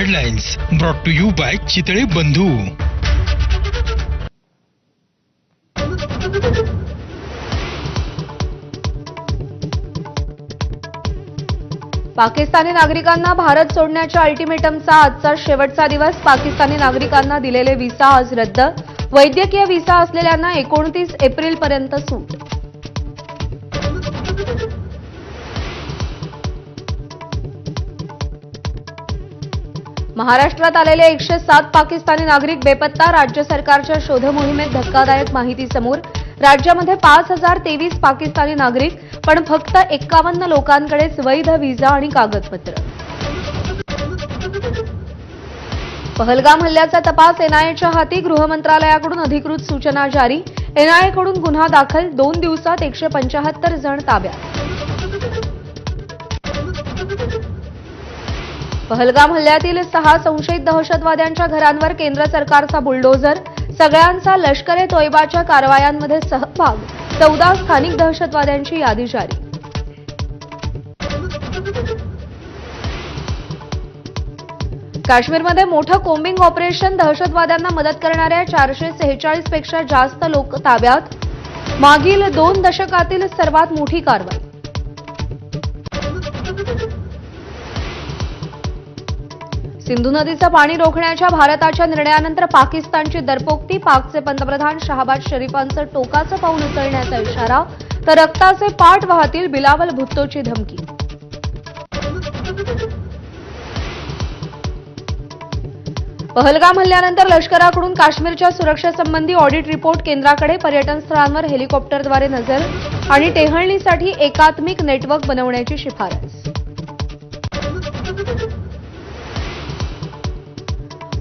Headlines brought to you by Chitale Bandhu. Pakistani नागरिकांना भारत सोडण्याच्या अल्टिमेटमचा आजचा शेवटचा दिवस। पाकिस्तानी नागरिकांना दिलेले व्हिसा आज रद्द। वैद्यकीय व्हिसा असलेल्यांना 29 एप्रिलपर्यंत सूट। महाराष्ट्रात आलेले 107 पाकिस्तानी नागरिक बेपत्ता। राज्य सरकारच्या शोध मोहिमेत धक्कादायक माहिती समोर। राज्यामध्ये 5023 पाकिस्तानी नागरिक, पण फक्त 51 लोकांकडेच वैध व्हिसा आणि कागदपत्र। पहलगाम हल्ल्याचा तपास एनआयएच्या हाती। गृह मंत्रालयाकडून अधिकृत सूचना जारी। एनआयएकडून गुन्हा दाखल। 2 दिवसात 175 जण ताब्यात। पहलगाम हल्ल्यातील 6 संशयित दहशतवाद्यांच्या घरांवर केंद्र सरकारचा बुलडोझर। सगळ्यांचा लष्कर-ए-तोयबाच्या कारवायांमध्ये सहभाग। 14 स्थानिक दहशतवाद्यांची यादी जारी। काश्मीरमध्ये मोठं कोम्बिंग ऑपरेशन। दहशतवाद्यांना मदत करणाऱ्या 446 पेक्षा जास्त लोक ताब्यात। मागील 2 दशकातील सर्वात मोठी कारवाई। सिंधू नदीचं पाणी रोखण्याच्या भारताच्या निर्णयानंतर पाकिस्तानची दरपोक्ती। पाकचे पंतप्रधान शहबाज शरीफांचं टोकाचं पाऊल उचलण्याचा इशारा, तर रक्ताचे पाठ वाहतील बिलावल भुत्तोची धमकी। पहलगाम हल्ल्यानंतर लष्कराकडून काश्मीरच्या सुरक्षेसंबंधी ऑडिट रिपोर्ट केंद्राकडे। पर्यटन स्थळांवर हेलिकॉप्टरद्वारे नजर आणि टेहळणीसाठी एकात्मिक नेटवर्क बनवण्याची शिफारस।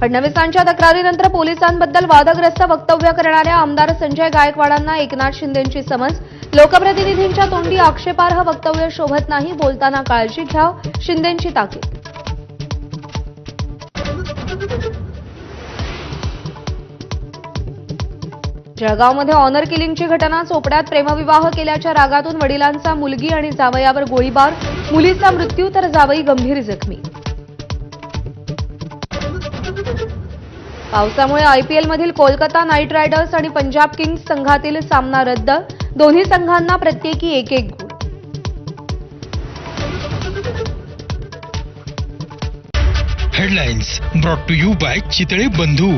फडणवीसांच्या तक्रारीनंतर पोलिसांबद्दल वादग्रस्त वक्तव्य करणाऱ्या आमदार संजय गायकवाडांना एकनाथ शिंदेंची समज। लोकप्रतिनिधींच्या तोंडी आक्षेपार्ह वक्तव्य शोभत नाही, बोलताना काळजी घ्या, शिंदेंची ताकीद। जळगावमध्ये ऑनर किलिंगची घटना। चोपड्यात प्रेमविवाह केल्याच्या रागातून वडिलांचा मुलगी आणि जावयावर गोळीबार। मुलीचा मृत्यू तर जावई गंभीर जखमी। पावसामुळे आयपीएलमधील कोलकाता नाईट रायडर्स आणि पंजाब किंग्स संघातील सामना रद्द। दोन्ही संघांना प्रत्येकी 1-1 गुण। Headlines brought to you by Chitale बंधू।